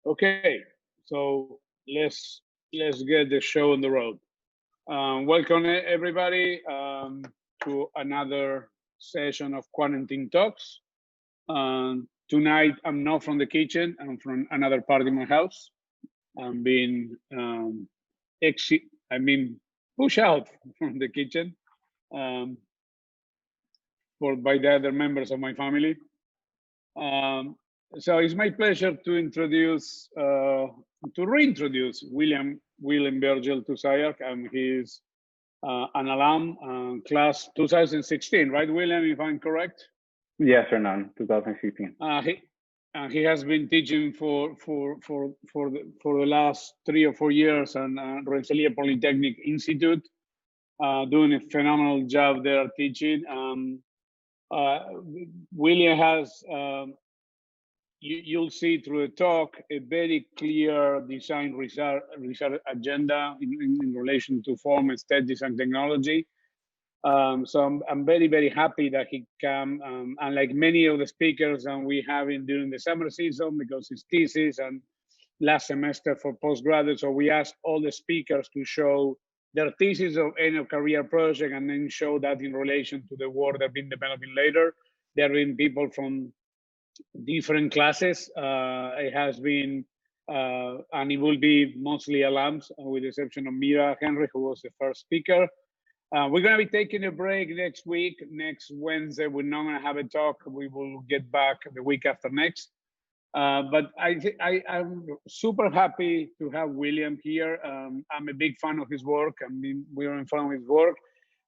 Okay, so let's get the show on the road. Welcome everybody to another session of Quarantine Talks. Tonight I'm not from the kitchen. I'm from another part of my house. I'm being pushed out from the kitchen by the other members of my family. So it's my pleasure to reintroduce William Virgil to SCI-Arc, and he's an alum, class 2016, right, William, if I'm correct? Yes, Hernán, 2016. He has been teaching for the last 3 or 4 years on Rensselaer Polytechnic Institute, doing a phenomenal job there teaching. William has, you'll see through the talk, a very clear design research agenda in relation to form, aesthetics, and technology. So I'm very, very happy that he came, and like many of the speakers we have during the summer season, because it's thesis and last semester for postgraduates. So we asked all the speakers to show their thesis of end of career project and then show that in relation to the work they've been developing later. There have been people from different classes. It has been, and it will be mostly alums, with the exception of Mira Henry, who was the first speaker. We're going to be taking a break next week. Next Wednesday, we're not going to have a talk. We will get back the week after next. But I'm super happy to have William here. I'm a big fan of his work. I mean, we're in front of his work.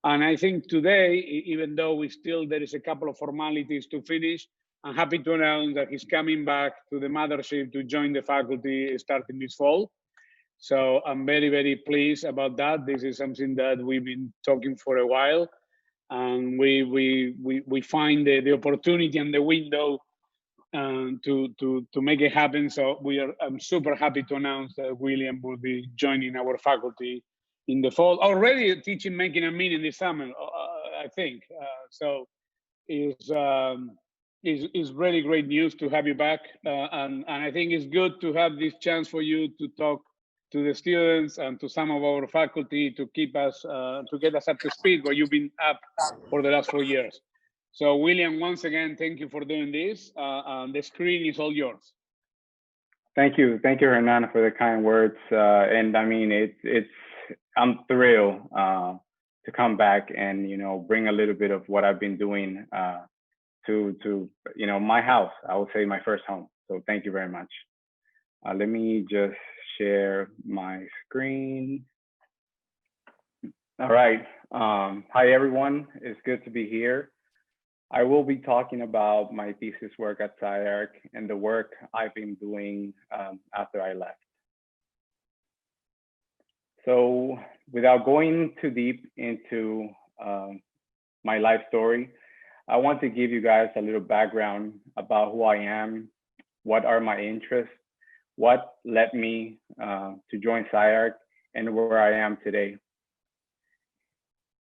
And I think today, even though there is a couple of formalities to finish, I'm happy to announce that he's coming back to the mothership to join the faculty starting this fall. So I'm very, very pleased about that. This is something that we've been talking for a while, and we find the opportunity and the window to make it happen. So I'm super happy to announce that William will be joining our faculty in the fall. Already teaching Making a Meaning this summer, I think. So it's really great news to have you back, and I think it's good to have this chance for you to talk to the students and to some of our faculty to keep us, to get us up to speed where you've been up for the last 4 years. So William, once again, thank you for doing this. The screen is all yours. Thank you, Hernán, for the kind words. And I mean, I'm thrilled to come back and bring a little bit of what I've been doing to my house. I would say my first home. So thank you very much. Let me just share my screen. All right. Hi, everyone. It's good to be here. I will be talking about my thesis work at SCI-Arc and the work I've been doing after I left. So without going too deep into my life story, I want to give you guys a little background about who I am, what are my interests, what led me to join SCI-Arc, and where I am today.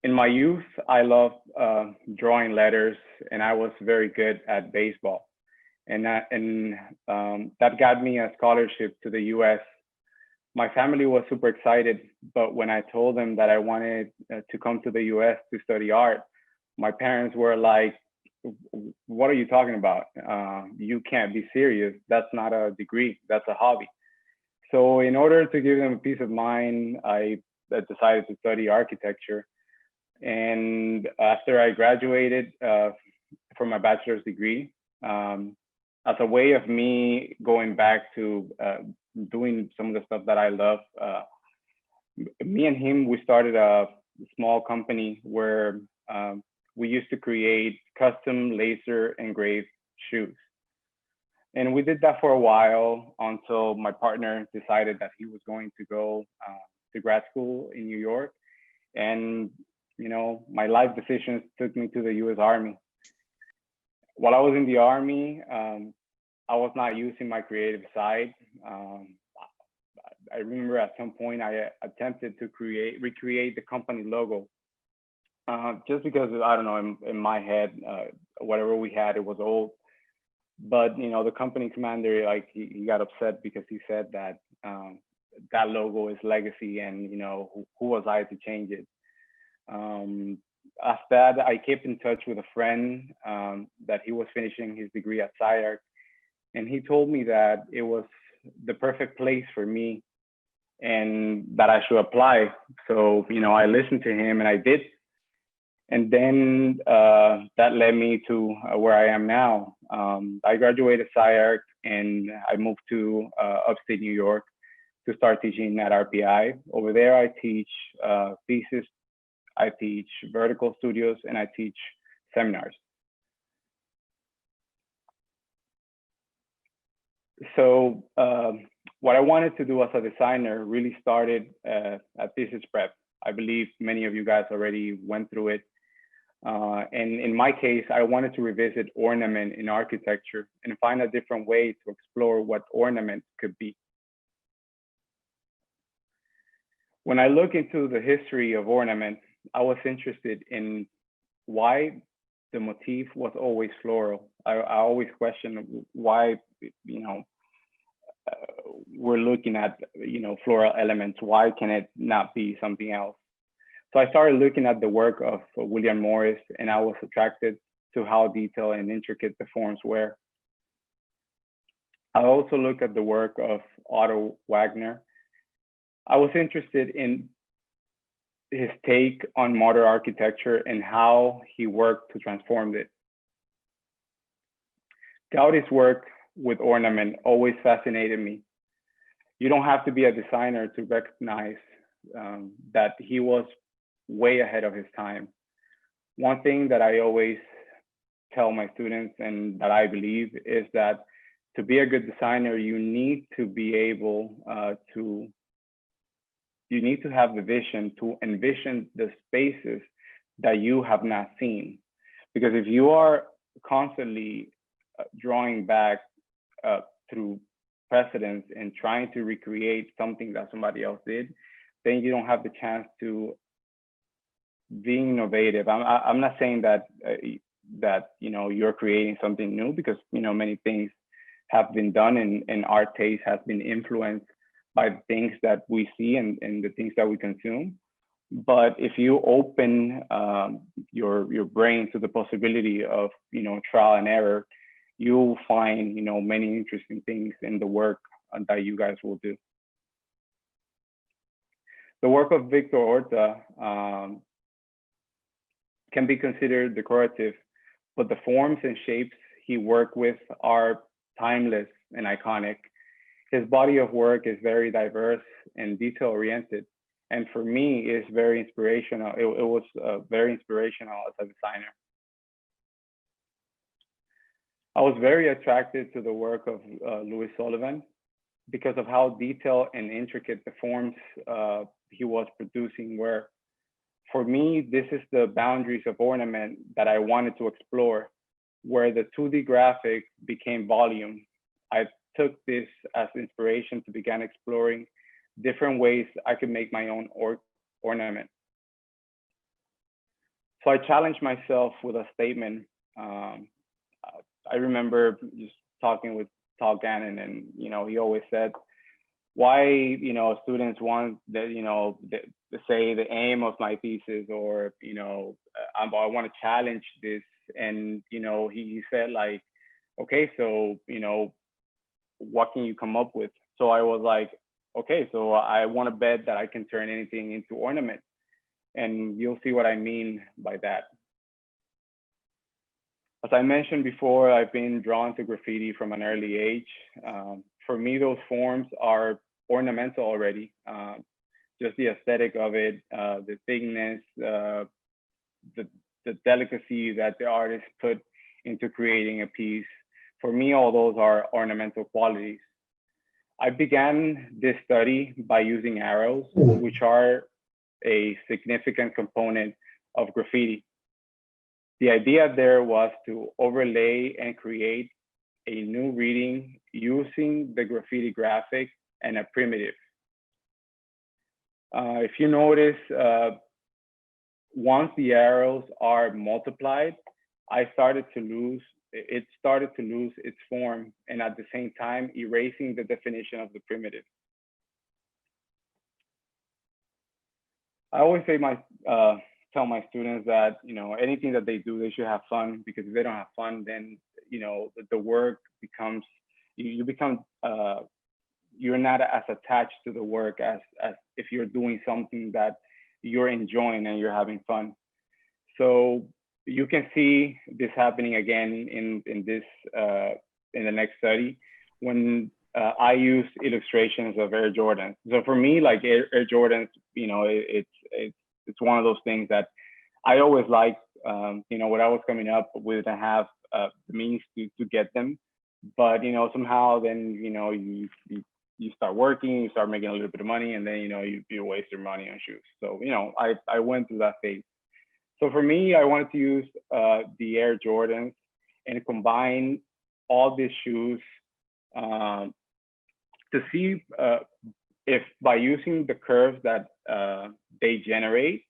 In my youth, I loved drawing letters, and I was very good at baseball. And that got me a scholarship to the US. My family was super excited, but when I told them that I wanted to come to the US to study art, my parents were like, what are you talking about? You can't be serious. That's not a degree, that's a hobby. So in order to give them a peace of mind, I decided to study architecture. And after I graduated for my bachelor's degree, as a way of me going back to doing some of the stuff that I love, me and him, we started a small company where we used to create custom laser engraved shoes. And we did that for a while until my partner decided that he was going to go to grad school in New York. And my life decisions took me to the US Army. While I was in the Army, I was not using my creative side. I remember at some point I attempted to recreate the company logo, just because, I don't know, in my head, whatever we had, it was old. But you know, the company commander, like he got upset because he said that that logo is legacy, and you know, who was I to change it? After that, I kept in touch with a friend that he was finishing his degree at SCI-Arc, and he told me that it was the perfect place for me and that I should apply. So, you know, I listened to him and I did. And then that led me to where I am now. I graduated SCI-Arc and I moved to upstate New York to start teaching at RPI. Over there, I teach thesis, I teach vertical studios, and I teach seminars. So what I wanted to do as a designer really started at thesis prep. I believe many of you guys already went through it. And in my case, I wanted to revisit ornament in architecture and find a different way to explore what ornament could be. When I look into the history of ornament, I was interested in why the motif was always floral. I always questioned why, you know, we're looking at, you know, floral elements. Why can it not be something else? So I started looking at the work of William Morris, and I was attracted to how detailed and intricate the forms were. I also looked at the work of Otto Wagner. I was interested in his take on modern architecture and how he worked to transform it. Gaudi's work with ornament always fascinated me. You don't have to be a designer to recognize that he was way ahead of his time. One thing that I always tell my students and that I believe is that to be a good designer, you need to be able you need to have the vision to envision the spaces that you have not seen. Because if you are constantly drawing back through precedents and trying to recreate something that somebody else did, then you don't have the chance to be innovative. I'm not saying that that you know, you're creating something new, because you know, many things have been done and our taste has been influenced by the things that we see and the things that we consume. But if you open your brain to the possibility of, you know, trial and error, you'll find, you know, many interesting things in the work that you guys will do. The work of Victor Horta can be considered decorative, but the forms and shapes he worked with are timeless and iconic. His body of work is very diverse and detail-oriented, and for me, it's very inspirational. It was very inspirational as a designer. I was very attracted to the work of Louis Sullivan because of how detailed and intricate the forms he was producing were. For me, this is the boundaries of ornament that I wanted to explore, where the 2D graphic became volume. I took this as inspiration to begin exploring different ways I could make my own ornament. So I challenged myself with a statement. I remember just talking with Tal Gannon, and you know, he always said, why, you know, students want that, you know, to say the aim of my thesis, or, you know, I want to challenge this. And, you know, he said like, okay, so, you know, what can you come up with? So I was like, okay, so I want to bet that I can turn anything into ornament. And you'll see what I mean by that. As I mentioned before, I've been drawn to graffiti from an early age. For me, those forms are ornamental already. Just the aesthetic of it, the thickness, the delicacy that the artist put into creating a piece. For me, all those are ornamental qualities. I began this study by using arrows, which are a significant component of graffiti. The idea there was to overlay and create a new reading using the graffiti graphic and a primitive. If you notice, once the arrows are multiplied, I started to lose it started to lose its form, and at the same time erasing the definition of the primitive. I always say tell my students that, you know, anything that they do, they should have fun, because if they don't have fun, then, you know, the work becomes, you become, you're not as attached to the work as if you're doing something that you're enjoying and you're having fun. So you can see this happening again in the next study, when I use illustrations of Air Jordans. So for me, like Air Jordans, you know, it's one of those things that I always liked. You know, when I was coming up, we didn't have the means to get them, but you know, somehow then, you know, you start working, you start making a little bit of money, and then, you know, you waste your money on shoes. So, you know, I went through that phase. So for me, I wanted to use the Air Jordans and combine all these shoes to see if by using the curves that they generate,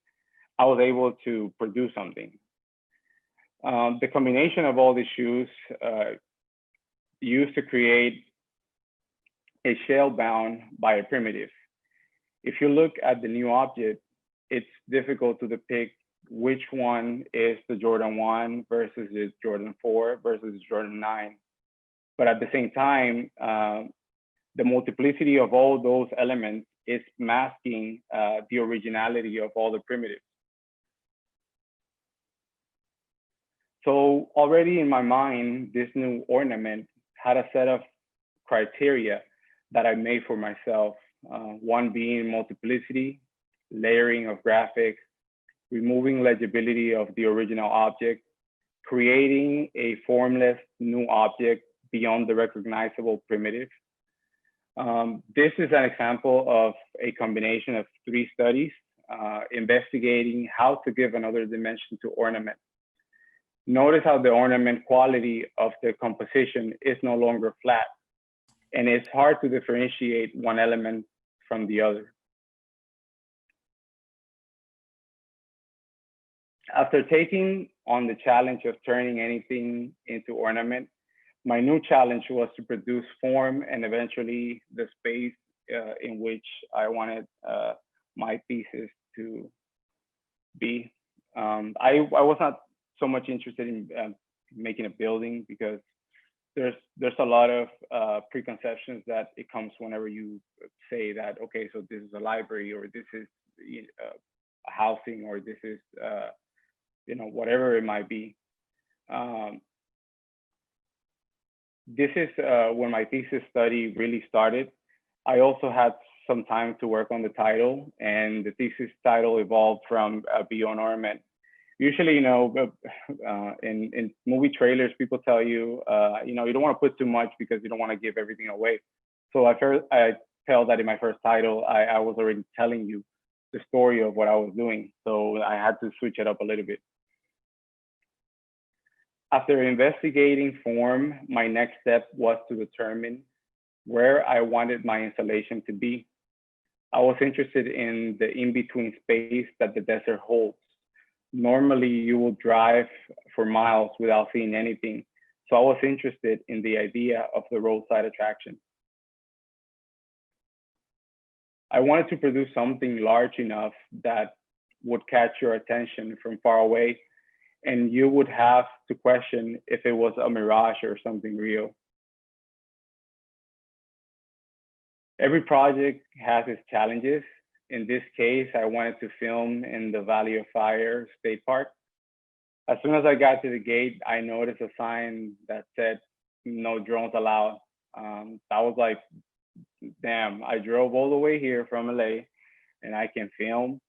I was able to produce something. The combination of all these shoes used to create a shell bound by a primitive. If you look at the new object, it's difficult to depict which one is the Jordan 1 versus the Jordan 4 versus the Jordan 9. But at the same time, the multiplicity of all those elements is masking the originality of all the primitives. So already in my mind, this new ornament had a set of criteria that I made for myself. One being multiplicity, layering of graphics, removing legibility of the original object, creating a formless new object beyond the recognizable primitive. This is an example of a combination of 3 studies investigating how to give another dimension to ornament. Notice how the ornament quality of the composition is no longer flat, and it's hard to differentiate one element from the other. After taking on the challenge of turning anything into ornament, my new challenge was to produce form and eventually the space in which I wanted my thesis to be. I was not so much interested in making a building, because there's a lot of preconceptions that it comes whenever you say that, okay, so this is a library, or this is a housing, or this is you know, whatever it might be. This is when my thesis study really started. I also had some time to work on the title, and the thesis title evolved from Beyond Ornament. Usually, you know, in movie trailers, people tell you, you know, you don't want to put too much because you don't want to give everything away. So I felt that in my first title, I was already telling you the story of what I was doing. So I had to switch it up a little bit. After investigating form, my next step was to determine where I wanted my installation to be. I was interested in the in-between space that the desert holds. Normally, you will drive for miles without seeing anything. So I was interested in the idea of the roadside attraction. I wanted to produce something large enough that would catch your attention from far away, and you would have to question if it was a mirage or something real. Every project has its challenges. In this case, I wanted to film in the Valley of Fire State Park. As soon as I got to the gate, I noticed a sign that said, "No drones allowed." I was like, damn, I drove all the way here from LA and I can film.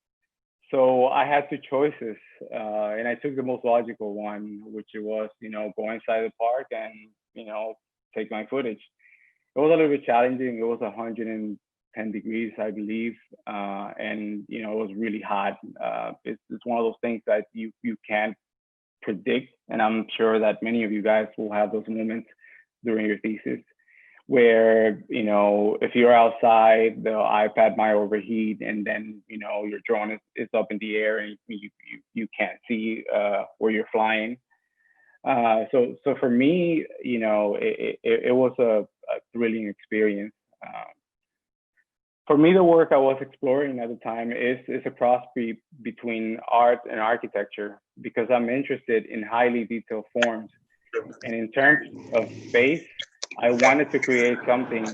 So I had 2 choices, and I took the most logical one, which was, you know, go inside the park and, you know, take my footage. It was a little bit challenging. It was 110 degrees, I believe, and, you know, it was really hot. It's one of those things that you can't predict, and I'm sure that many of you guys will have those moments during your thesis, where, you know, if you're outside, the iPad might overheat, and then, you know, your drone is up in the air and you can't see where you're flying. So for me, you know, it was a thrilling experience. For me, the work I was exploring at the time is a cross between art and architecture, because I'm interested in highly detailed forms. And in terms of space, I wanted to create something.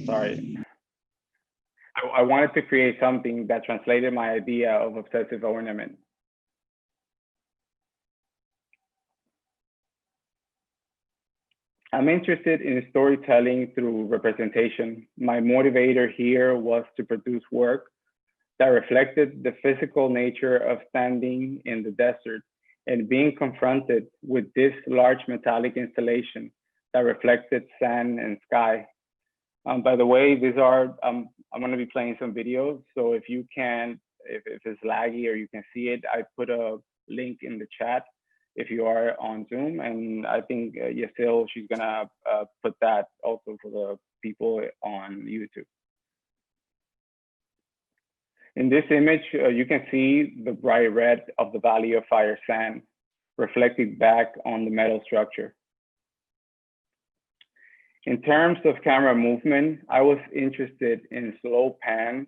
Sorry. I wanted to create something that translated my idea of obsessive ornament. I'm interested in storytelling through representation. My motivator here was to produce work that reflected the physical nature of standing in the desert and being confronted with this large metallic installation that reflected sand and sky. By the way, these are, I'm gonna be playing some videos. So if you can, if it's laggy or you can see it, I put a link in the chat if you are on Zoom. And I think Yasil, she's gonna put that also for the people on YouTube. In this image, you can see the bright red of the Valley of Fire sand reflected back on the metal structure. In terms of camera movement, I was interested in slow pans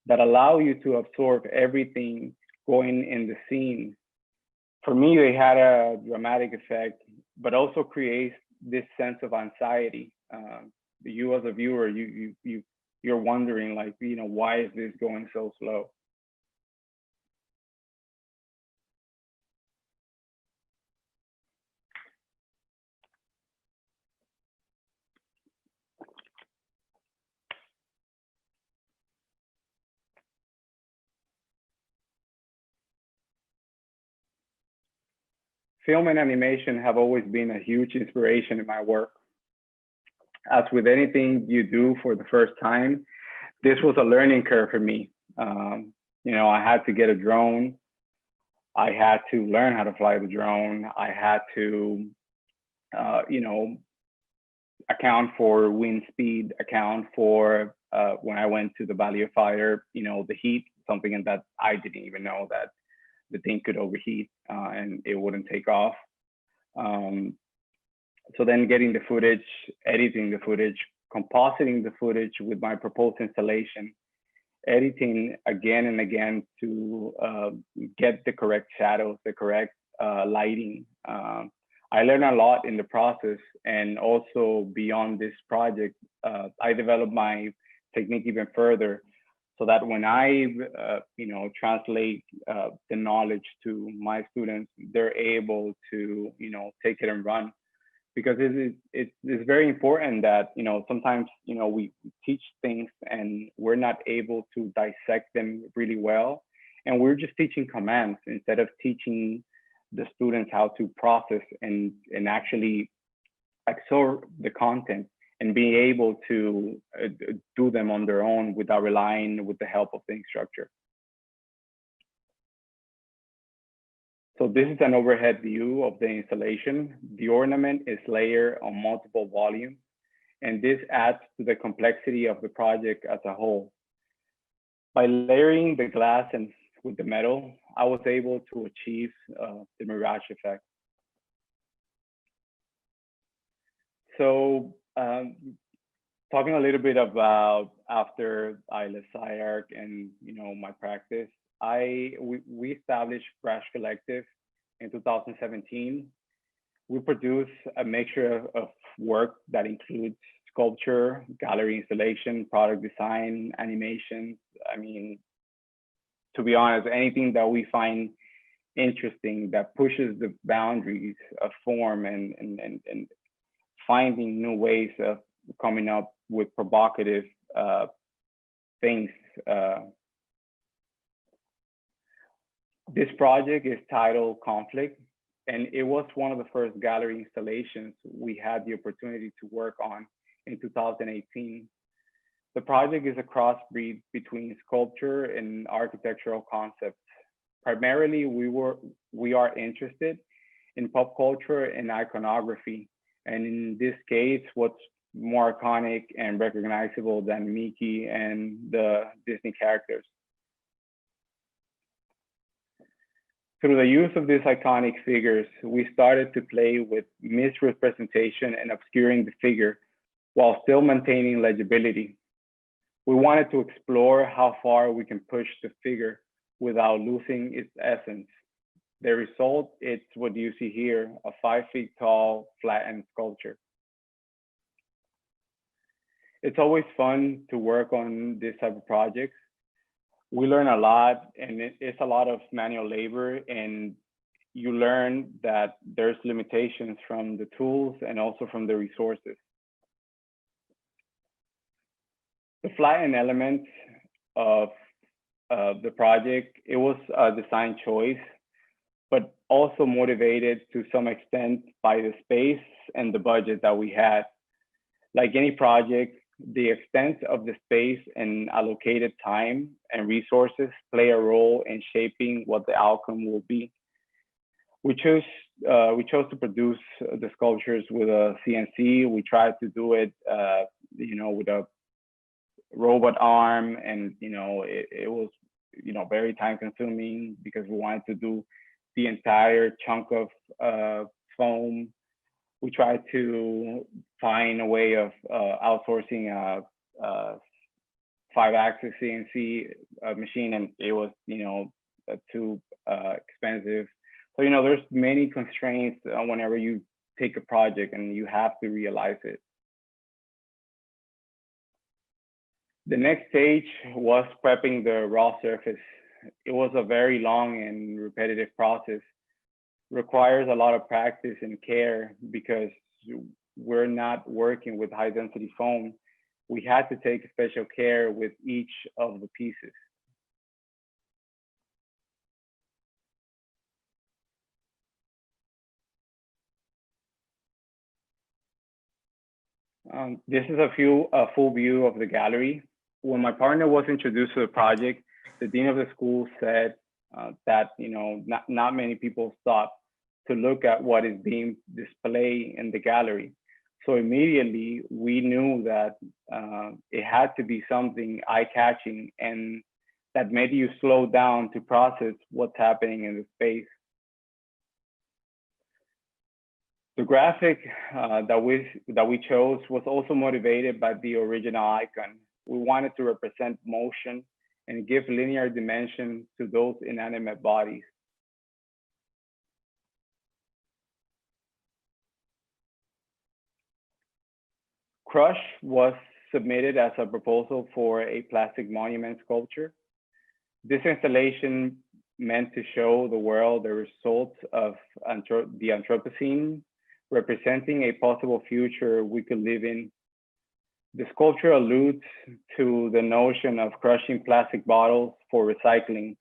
that allow you to absorb everything going in the scene. For me, they had a dramatic effect, but also creates this sense of anxiety. You as a viewer, you're wondering, like, you know, why is this going so slow? Film and animation have always been a huge inspiration in my work. As with anything you do for the first time, this was a learning curve for me. You know, I had to get a drone. I had to learn how to fly the drone. I had to, you know, account for wind speed, account for when I went to the Valley of Fire, you know, the heat, something that I didn't even know that the thing could overheat and it wouldn't take off. So then getting the footage, editing the footage, compositing the footage with my proposed installation, editing again and again to get the correct shadows, the correct lighting. I learned a lot in the process, and also beyond this project, I developed my technique even further, so that when I, you know, translate the knowledge to my students, they're able to, you know, take it and run. Because it's very important that, you know, sometimes, you know, we teach things and we're not able to dissect them really well. And we're just teaching commands instead of teaching the students how to process and actually absorb the content and be able to do them on their own without relying with the help of the instructor. So this is an overhead view of the installation. The ornament is layered on multiple volumes, and this adds to the complexity of the project as a whole. By layering the glass and with the metal, I was able to achieve the mirage effect. So talking a little bit about after I left SCI-Arc and, you know, my practice, we established BRASH Collective in 2017. We produce a mixture of work that includes sculpture, gallery installation, product design, animation. I mean, to be honest, anything that we find interesting that pushes the boundaries of form and finding new ways of coming up with provocative things. This project is titled Conflict, and it was one of the first gallery installations we had the opportunity to work on in 2018. The project is a crossbreed between sculpture and architectural concepts. Primarily, we are interested in pop culture and iconography. And in this case, what's more iconic and recognizable than Mickey and the Disney characters. Through the use of these iconic figures, we started to play with misrepresentation and obscuring the figure while still maintaining legibility. We wanted to explore how far we can push the figure without losing its essence. The result is what you see here, a 5 feet tall flattened sculpture. It's always fun to work on this type of projects. We learn a lot, and it's a lot of manual labor, and you learn that there's limitations from the tools and also from the resources. The flattened elements of the project, it was a design choice, but also motivated to some extent by the space and the budget that we had. Like any project, the extent of the space and allocated time and resources play a role in shaping what the outcome will be. We chose to produce the sculptures with a CNC. We tried to do it, with a robot arm, and it was very time consuming because we wanted to do the entire chunk of foam. We tried to find a way of outsourcing a 5-axis CNC machine, and it was too expensive. So there's many constraints whenever you take a project, and you have to realize it. The next stage was prepping the raw surface. It was a very long and repetitive process. Requires a lot of practice and care because we're not working with high density foam. We had to take special care with each of the pieces. This is a full view of the gallery. When my partner was introduced to the project, the dean of the school said that not many people stop to look at what is being displayed in the gallery. So immediately we knew that it had to be something eye-catching and that made you slow down to process what's happening in the space. The graphic that we chose was also motivated by the original icon. We wanted to represent motion and give linear dimension to those inanimate bodies. Crush was submitted as a proposal for a plastic monument sculpture. This installation meant to show the world the results of the Anthropocene, representing a possible future we could live in. The sculpture alludes to the notion of crushing plastic bottles for recycling.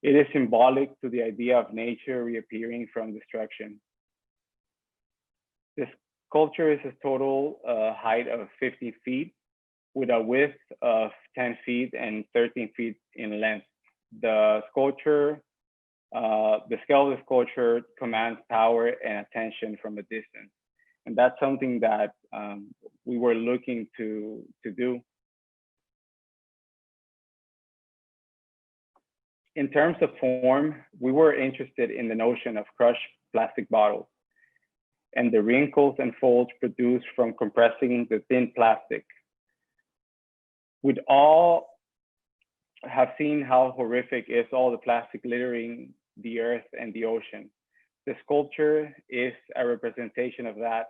It is symbolic to the idea of nature reappearing from destruction. This sculpture is a total height of 50 feet with a width of 10 feet and 13 feet in length. The scale of the sculpture commands power and attention from a distance. And that's something that we were looking to do. In terms of form, we were interested in the notion of crushed plastic bottles and the wrinkles and folds produced from compressing the thin plastic. We'd all have seen how horrific is all the plastic littering the earth and the ocean. The sculpture is a representation of that,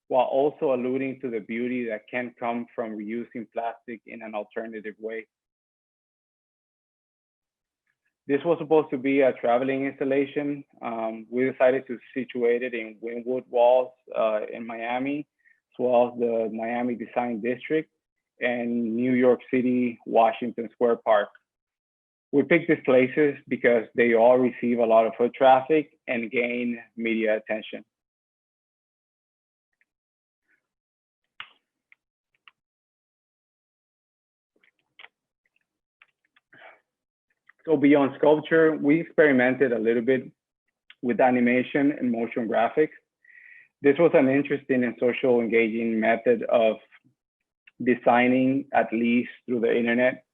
while also alluding to the beauty that can come from reusing plastic in an alternative way. This was supposed to be a traveling installation. We decided to situate it in Wynwood Walls in Miami, as well as the Miami Design District and New York City, Washington Square Park. We picked these places because they all receive a lot of foot traffic and gain media attention. So beyond sculpture, we experimented a little bit with animation and motion graphics. This was an interesting and social engaging method of designing, at least through the internet.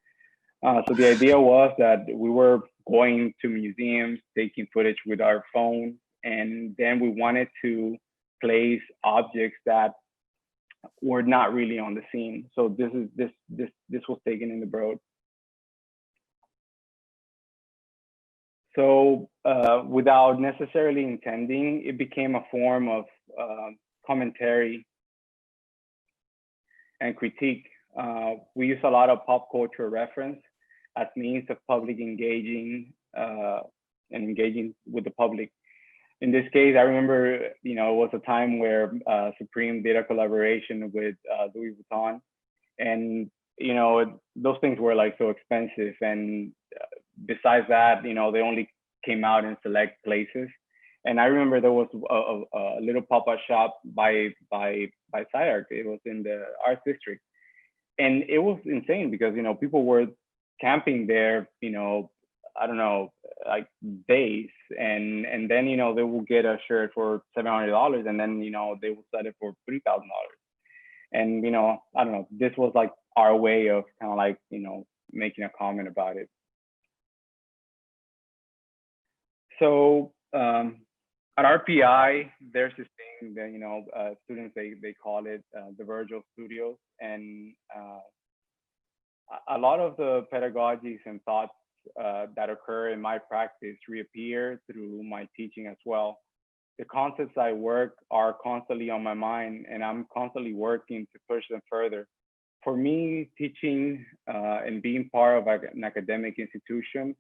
So the idea was that we were going to museums, taking footage with our phone, and then we wanted to place objects that were not really on the scene. So this was taken in the Broad. So without necessarily intending, it became a form of commentary and critique. We use a lot of pop culture reference as means of public engaging and engaging with the public. In this case, I remember, it was a time where Supreme did a collaboration with Louis Vuitton, and those things were like so expensive. And besides that, they only came out in select places. And I remember there was a little pop-up shop by SCI-Arc. It was in the Arts District, and it was insane because people were camping there, I don't know, like days, and then they will get a shirt for $700, and then they will sell it for $3,000. And I don't know, this was like our way of kind of like making a comment about it. So at RPI, there's this thing that students they call it the Virgil Studios, and a lot of the pedagogies and thoughts that occur in my practice reappear through my teaching as well. The concepts I work are constantly on my mind, and I'm constantly working to push them further. For me, teaching and being part of an academic institution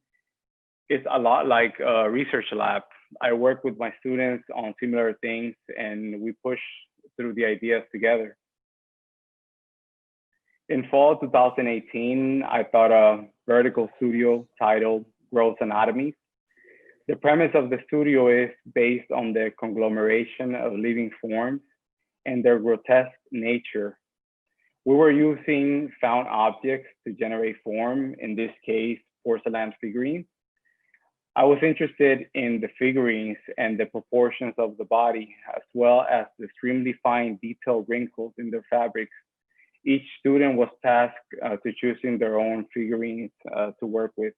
is a lot like a research lab. I work with my students on similar things, and we push through the ideas together. In fall 2018, I taught a vertical studio titled Gross Anatomies. The premise of the studio is based on the conglomeration of living forms and their grotesque nature. We were using found objects to generate form, in this case, porcelain figurines. I was interested in the figurines and the proportions of the body, as well as the extremely fine detailed wrinkles in their fabrics. Each student was tasked to choosing their own figurines to work with.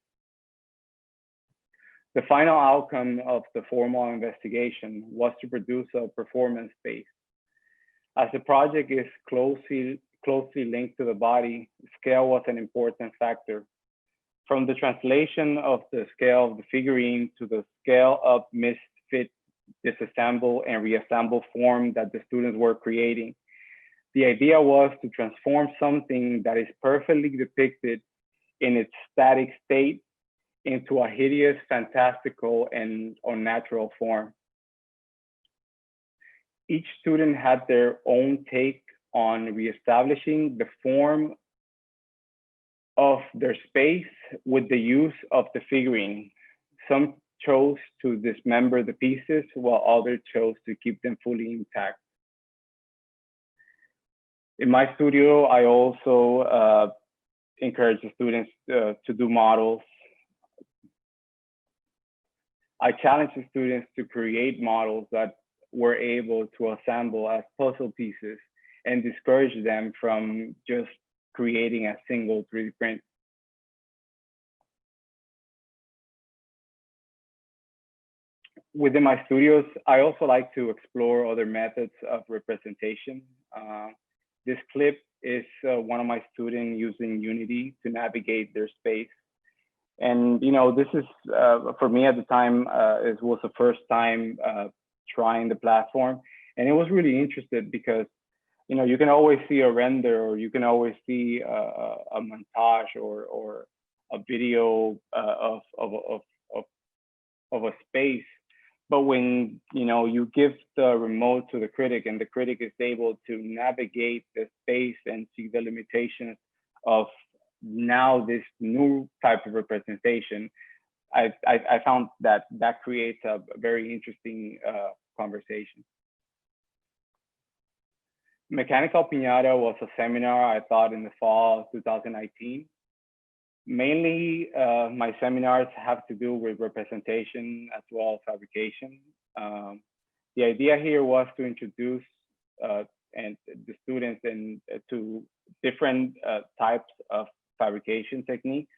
The final outcome of the formal investigation was to produce a performance space. As the project is closely linked to the body, scale was an important factor. From the translation of the scale of the figurine to the scale up, misfit, disassemble, and reassemble form that the students were creating, the idea was to transform something that is perfectly depicted in its static state into a hideous, fantastical, and unnatural form. Each student had their own take on reestablishing the form of their space with the use of the figurine. Some chose to dismember the pieces, while others chose to keep them fully intact. In my studio, I also encourage the students to do models. I challenge the students to create models that were able to assemble as puzzle pieces, and discourage them from just creating a single 3D print. Within my studios, I also like to explore other methods of representation. This clip is one of my students using Unity to navigate their space. And this is, for me at the time, it was the first time trying the platform. And it was really interesting because you can always see a render, or you can always see a montage or a video of a space. But when you give the remote to the critic, and the critic is able to navigate the space and see the limitations of now this new type of representation, I found that creates a very interesting conversation. Mechanical Piñata was a seminar I taught in the fall of 2019. Mainly, my seminars have to do with representation as well as fabrication. The idea here was to introduce and the students to different types of fabrication techniques,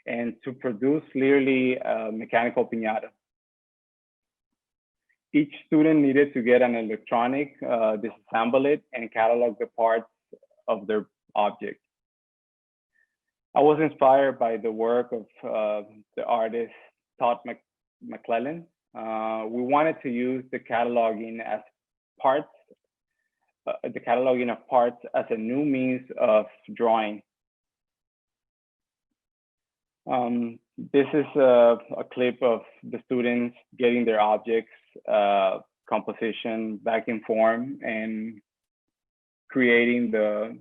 and to produce clearly a mechanical piñata. Each student needed to get an electronic, disassemble it, and catalog the parts of their object. I was inspired by the work of the artist Todd McClellan. We wanted to use the cataloging as parts, the cataloging of parts as a new means of drawing. This is a clip of the students getting their objects, composition back in form, and creating the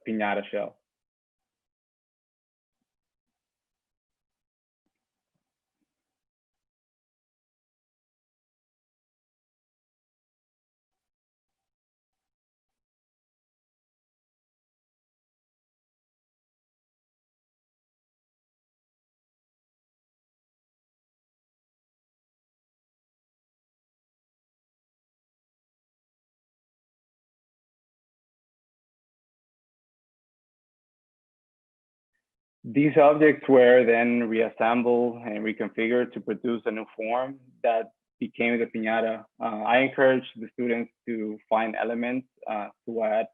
piñata shell. These objects were then reassembled and reconfigured to produce a new form that became the piñata. I encourage the students to find elements to add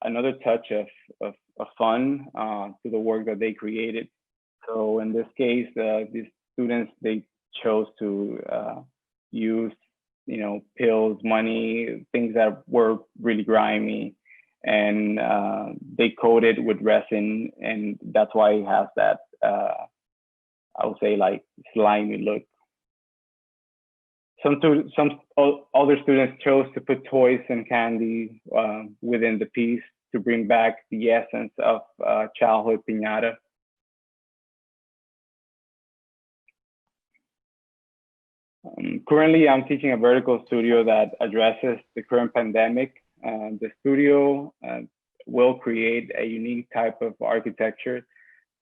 another touch of fun to the work that they created. So in this case, these students, they chose to use, pills, money, things that were really grimy, and they coated with resin, and that's why it has that I would say like slimy look. Some other students chose to put toys and candy within the piece to bring back the essence of childhood piñata. Currently, I'm teaching a vertical studio that addresses the current pandemic. The studio will create a unique type of architecture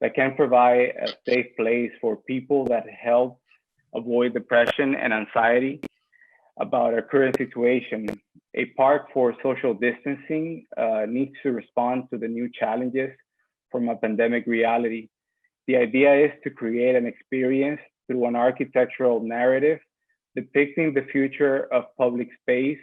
that can provide a safe place for people that help avoid depression and anxiety about our current situation. A park for social distancing needs to respond to the new challenges from a pandemic reality. The idea is to create an experience through an architectural narrative depicting the future of public space.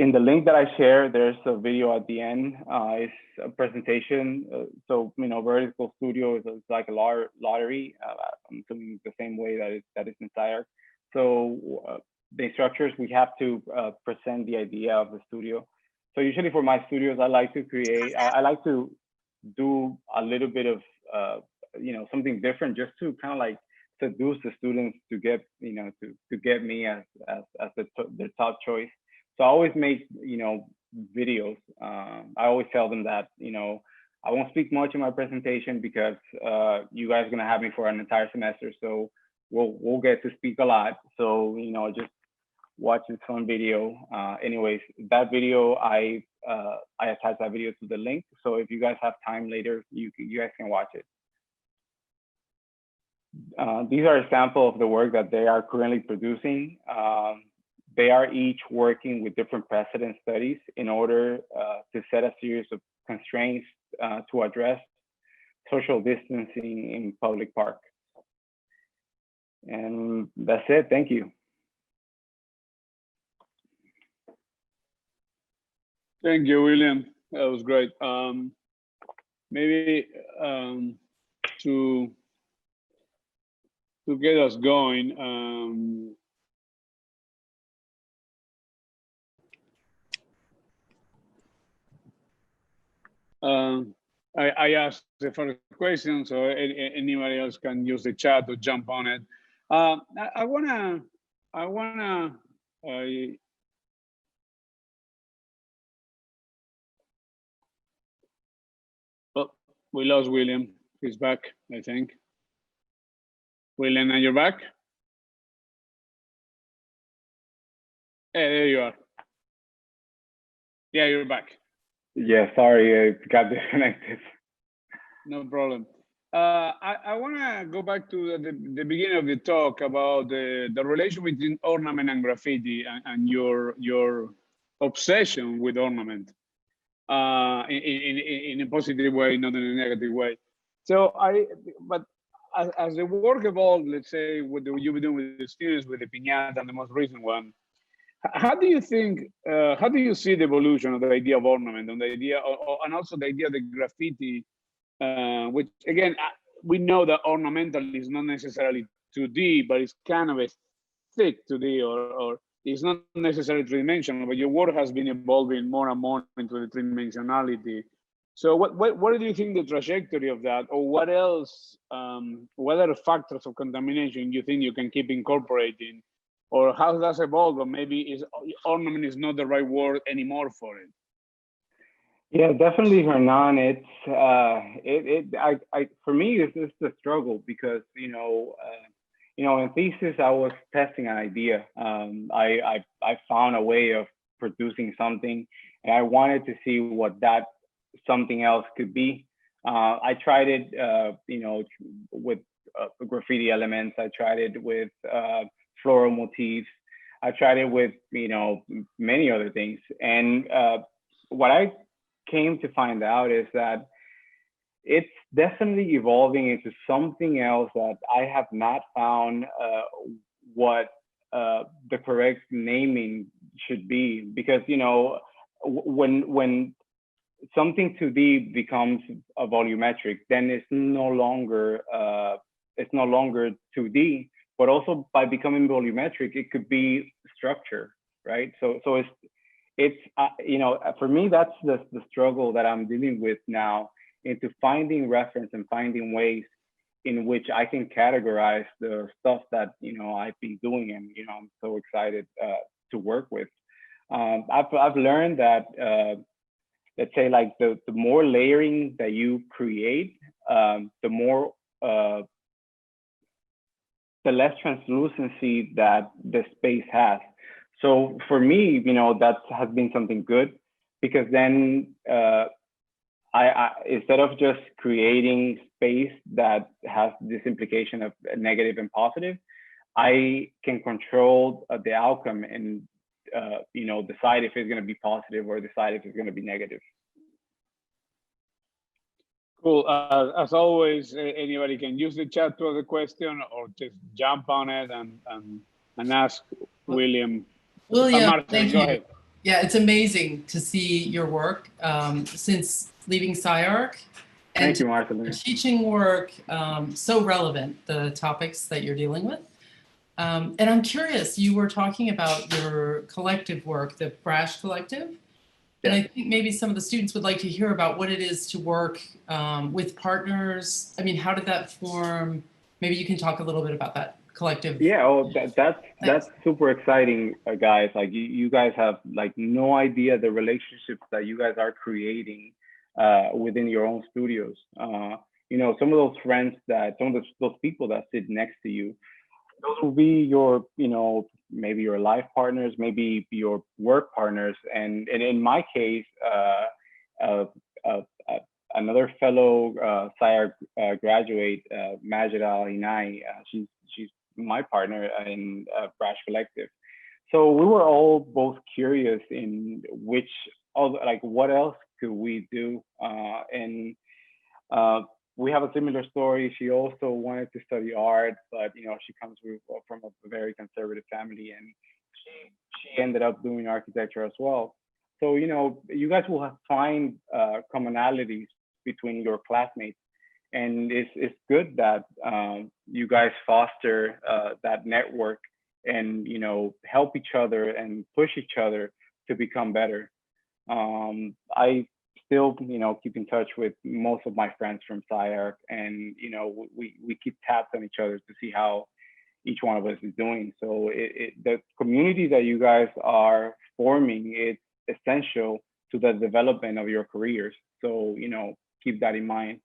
In the link that I share, there's a video at the end. It's a presentation. So, Vertical Studio is like a lottery. I'm assuming the same way that it's in SCI-Arc. So the instructors, we have to present the idea of the studio. So usually for my studios, I like to create, I like to do a little bit of, something different, just to kind of like seduce the students to get, to get me as their top choice. So I always make, videos. I always tell them that, I won't speak much in my presentation because you guys are gonna have me for an entire semester. So we'll get to speak a lot. So, just watch this fun video. Anyways, that video, I attach that video to the link. So if you guys have time later, you guys can watch it. These are a sample of the work that they are currently producing. They are each working with different precedent studies in order to set a series of constraints to address social distancing in public parks. And that's it. Thank you. Thank you, William. That was great. Maybe to get us going, I asked the first question, so anybody else can use the chat to jump on it. I wanna. Oh, we lost William. He's back, I think. William, are you back? Hey, there you are. Yeah, you're back. Yeah, sorry, I got disconnected. No problem. I want to go back to the beginning of the talk about the relation between ornament and graffiti and your obsession with ornament. in a positive way, not in a negative way. So but as the work evolved, let's say what you've been doing with the students, with the piñata and the most recent one, how do you think, how do you see the evolution of the idea of ornament, and the idea, and also the idea of the graffiti, which again, we know that ornamental is not necessarily 2D, but it's kind of a thick 2D, or it's not necessarily three-dimensional, but your work has been evolving more and more into the three-dimensionality. So what do you think the trajectory of that, or what else, what other factors of contamination you think you can keep incorporating, or how does evolve, or maybe ornament is not the right word anymore for it? Yeah, definitely, Hernán. For me, it's the struggle, because in thesis I was testing an idea. I found a way of producing something, and I wanted to see what that something else could be. I tried it, with graffiti elements. I tried it with floral motifs. I tried it with many other things, and what I came to find out is that it's definitely evolving into something else that I have not found what the correct naming should be. Because when something 2D becomes a volumetric, then it's no longer 2D. But also, by becoming volumetric, it could be structure, right? So it's for me, that's the struggle that I'm dealing with now, into finding reference and finding ways in which I can categorize the stuff that I've been doing, and I'm so excited to work with. I've learned that let's say, like, the more layering that you create, the more the less translucency that the space has. So for me, that has been something good, because then I instead of just creating space that has this implication of negative and positive, I can control the outcome and decide if it's going to be positive or decide if it's going to be negative. Cool. As always, anybody can use the chat to ask a question, or just jump on it and ask William. William, thank you. Ahead. Yeah, it's amazing to see your work since leaving SCI-Arc. And thank you, Martin. Your teaching work, so relevant, the topics that you're dealing with. And I'm curious, you were talking about your collective work, the BRASH collective. And I think maybe some of the students would like to hear about what it is to work with partners. I mean, how did that form? Maybe you can talk a little bit about that collective. Yeah, that's super exciting, guys. Like, you guys have like no idea the relationships that you guys are creating within your own studios. Some of those friends those people that sit next to you, those will be your, maybe your life partners, maybe your work partners. And in my case, another fellow SCI-Arc graduate, Majida Al-Hinai, she's my partner in BRASH Collective. So we were all both curious in what else could we do? And we have a similar story. She also wanted to study art, but she comes from a very conservative family, and she ended up doing architecture as well. So you guys will find commonalities between your classmates, and it's good that you guys foster that network and help each other and push each other to become better. I still keep in touch with most of my friends from SCI-Arc, and we keep tabs on each other to see how each one of us is doing. So the community that you guys are forming, it's essential to the development of your careers. So keep that in mind.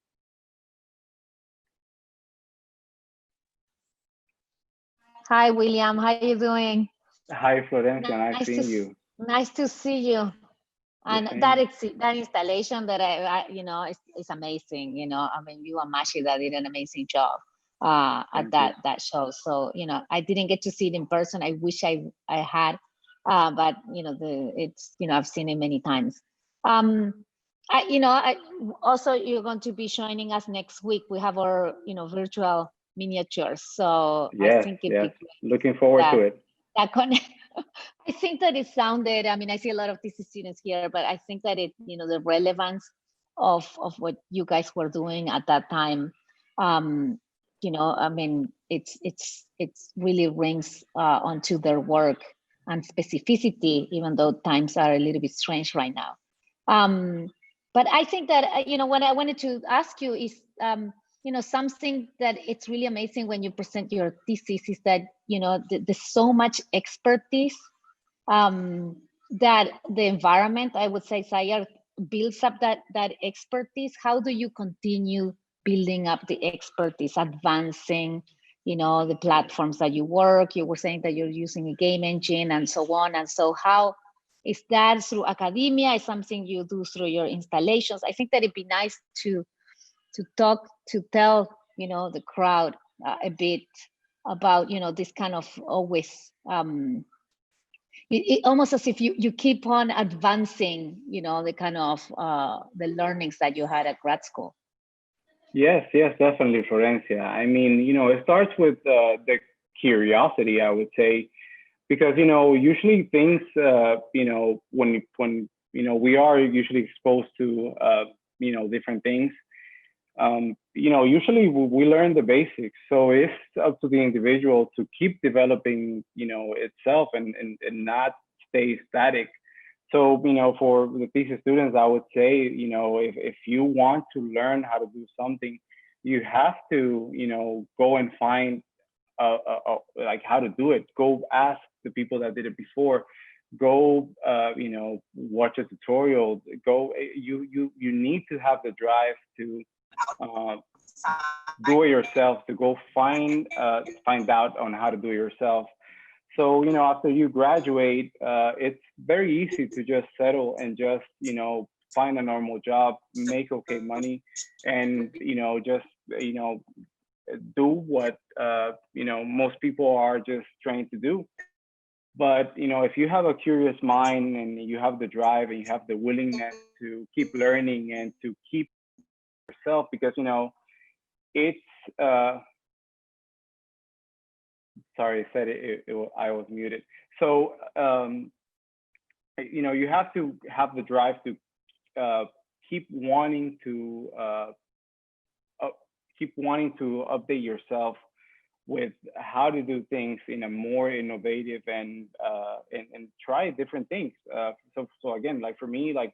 Hi, William. How are you doing? Hi, Florencia. Nice seeing you. Nice to see you. And that installation that is amazing. I mean, you and Mashida did an amazing job at that show. So I didn't get to see it in person. I wish I had, but it's I've seen it many times. Also you're going to be joining us next week. We have our, virtual miniatures. So Yes, I think it'd be great looking forward to it. I think that it sounded, I see a lot of these students here, but I think that the relevance of what you guys were doing at that time, it's really rings onto their work and specificity, even though times are a little bit strange right now. But I think that, what I wanted to ask you is, something that it's really amazing when you present your thesis is that, there's so much expertise that the environment, I would say, SCI-Arc builds up that expertise. How do you continue building up the expertise, advancing, the platforms that you work? You were saying that you're using a game engine and so on. And so how is that through academia? Is something you do through your installations? I think that it'd be nice to tell, the crowd a bit about, this kind of always, it almost as if you keep on advancing, the kind of the learnings that you had at grad school. Yes, definitely, Florencia. It starts with the curiosity, I would say, because, usually things, when we are usually exposed to, different things, usually we learn the basics. So it's up to the individual to keep developing, itself and not stay static. So, for the thesis students, I would say, if you want to learn how to do something, you have to, go and find like how to do it. Go ask the people that did it before. Go, watch a tutorial. Go. You need to have the drive to do it yourself. To go find out on how to do it yourself. So, after you graduate, it's very easy to just settle and just, find a normal job, make okay money, and, just, do what, most people are just trained to do. But, if you have a curious mind and you have the drive and you have the willingness to keep learning and to keep yourself, because, it's, sorry, I said I was muted. So, you have to have the drive to keep wanting to update yourself with how to do things in a more innovative and try different things. So again, like for me, like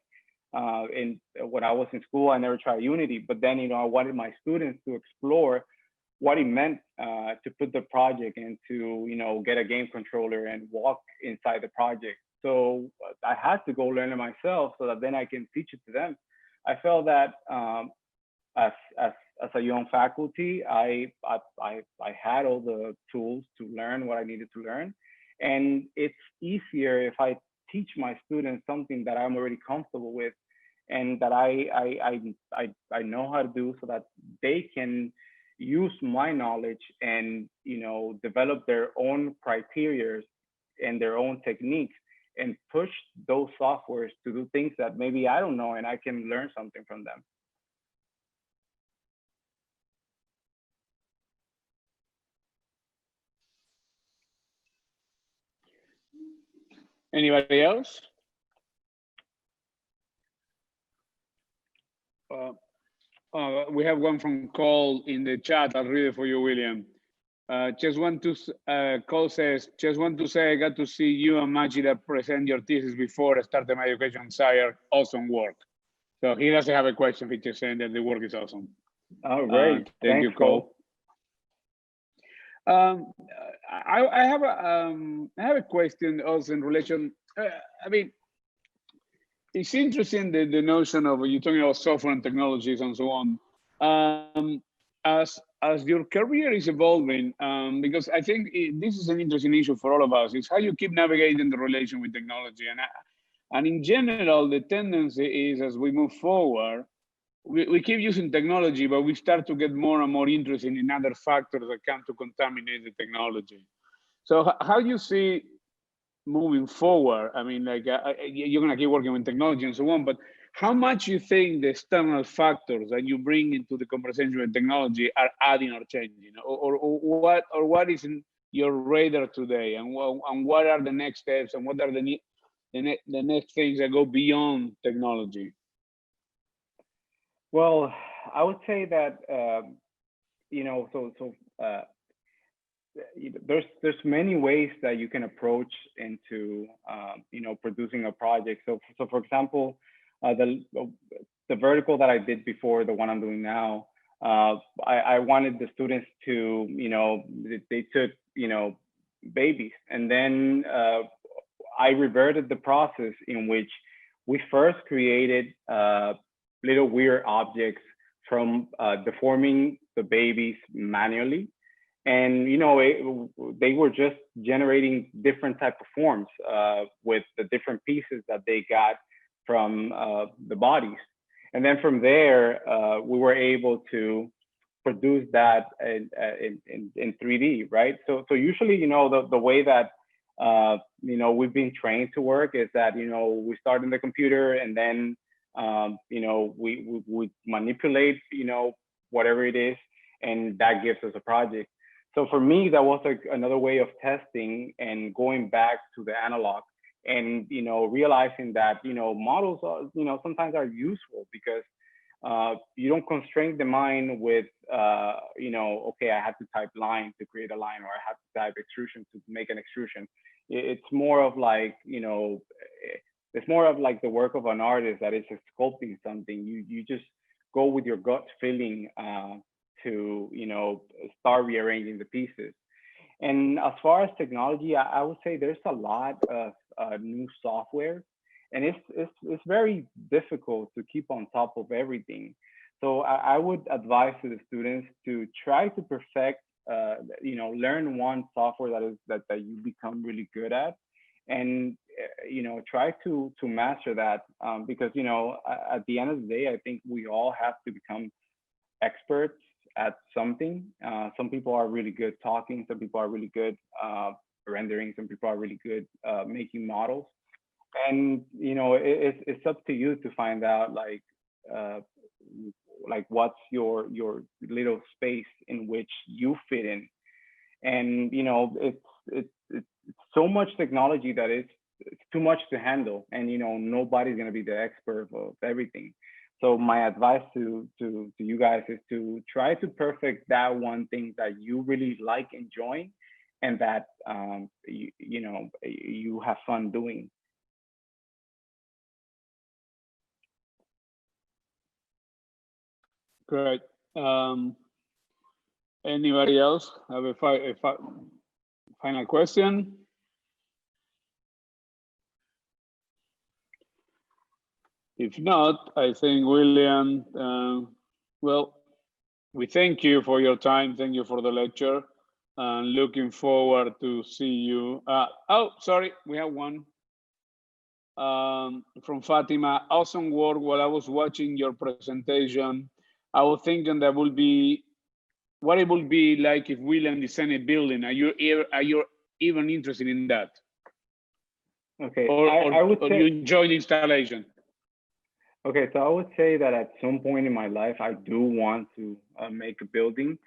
when I was in school, I never tried Unity, but then I wanted my students to explore what it meant to put the project and to get a game controller and walk inside the project. So I had to go learn it myself so that then I can teach it to them. I felt that as a young faculty, I had all the tools to learn what I needed to learn, and it's easier if I teach my students something that I'm already comfortable with and that I know how to do, so that they can use my knowledge and develop their own criteria and their own techniques and push those softwares to do things that maybe I don't know, and I can learn something from them. Anybody else? We have one from Cole in the chat. I'll read it for you, William. Cole says, just want to say I got to see you and Machida present your thesis before I started my education in SCI-Arc. Awesome work. So he doesn't have a question. He's just saying that the work is awesome. Oh, great. Thank you, Cole. I have a question also in relation. It's interesting the notion of you talking about software and technologies and so on. As your career is evolving, because I think this is an interesting issue for all of us, is how you keep navigating the relation with technology. And in general, the tendency is as we move forward, we keep using technology, but we start to get more and more interested in other factors that come to contaminate the technology. So how do you see moving forward? You're going to keep working with technology and so on, but how much you think the external factors that you bring into the conversation with technology are adding or changing, or what is in your radar today, and what are the next steps, and what are the next things that go beyond technology? Well, I would say that there's many ways that you can approach into producing a project. So for example, the vertical that I did before, the one I'm doing now, I wanted the students to, they took, babies, and then I reverted the process in which we first created little weird objects from deforming the babies manually. And, they were just generating different type of forms with the different pieces that they got from the bodies. And then from there, we were able to produce that in 3D, right? So usually, the way that, we've been trained to work is that, we start in the computer, and then, we manipulate, whatever it is, and that gives us a project. So for me, that was like another way of testing and going back to the analog, and realizing that models are sometimes are useful because you don't constrain the mind with okay, I have to type line to create a line, or I have to type extrusion to make an extrusion. It's more of like it's more of like the work of an artist that is sculpting something. You just go with your gut feeling to start rearranging the pieces. And as far as technology, I would say there's a lot of new software, and it's very difficult to keep on top of everything. So I would advise to the students to try to perfect, learn one software that you become really good at, and try to master that, because at the end of the day, I think we all have to become experts at something. Some people are really good talking, some people are really good rendering, some people are really good making models, and it's up to you to find out like what's your little space in which you fit in. And it's so much technology that it's too much to handle, and nobody's going to be the expert of everything. So my advice to you guys is to try to perfect that one thing that you really like enjoying, and that you have fun doing. Great. Anybody else have a final question? If not, I think, William, well, we thank you for your time. Thank you for the lecture, and looking forward to see you. Oh, sorry, we have one from Fatima. Awesome work. While I was watching your presentation, I was thinking that would be what it would be like if William designed a building. Are you even interested in that? Okay, or I would say, you enjoy the installation? Okay, so I would say that at some point in my life, I do want to make a building,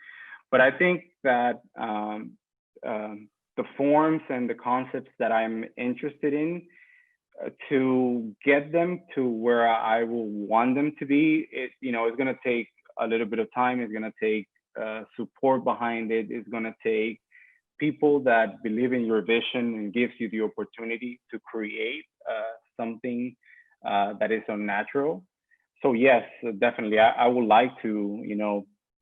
but I think that the forms and the concepts that I'm interested in, to get them to where I will want them to be, it's going to take a little bit of time. It's going to take support behind it. It's going to take people that believe in your vision and gives you the opportunity to create something that is unnatural. So yes, definitely, I would like to,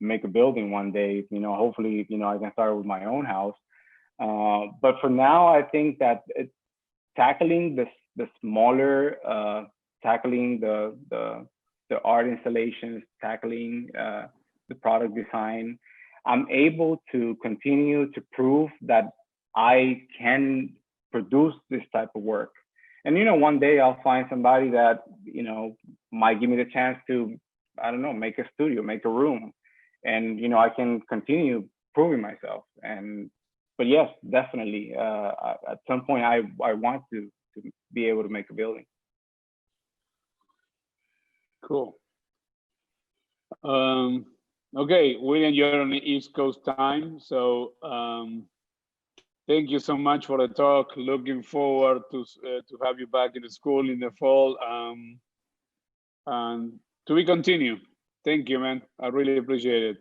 make a building one day. Hopefully, I can start with my own house. But for now, I think that tackling the smaller, tackling the art installations, tackling the product design, I'm able to continue to prove that I can produce this type of work. And one day I'll find somebody that might give me the chance to, I don't know, make a studio, make a room, and I can continue proving myself. But yes, definitely, at some point I want to be able to make a building. Cool. Okay, William, you're on the East Coast time, so thank you so much for the talk. Looking forward to have you back in the school in the fall. And to be continued. Thank you, man. I really appreciate it.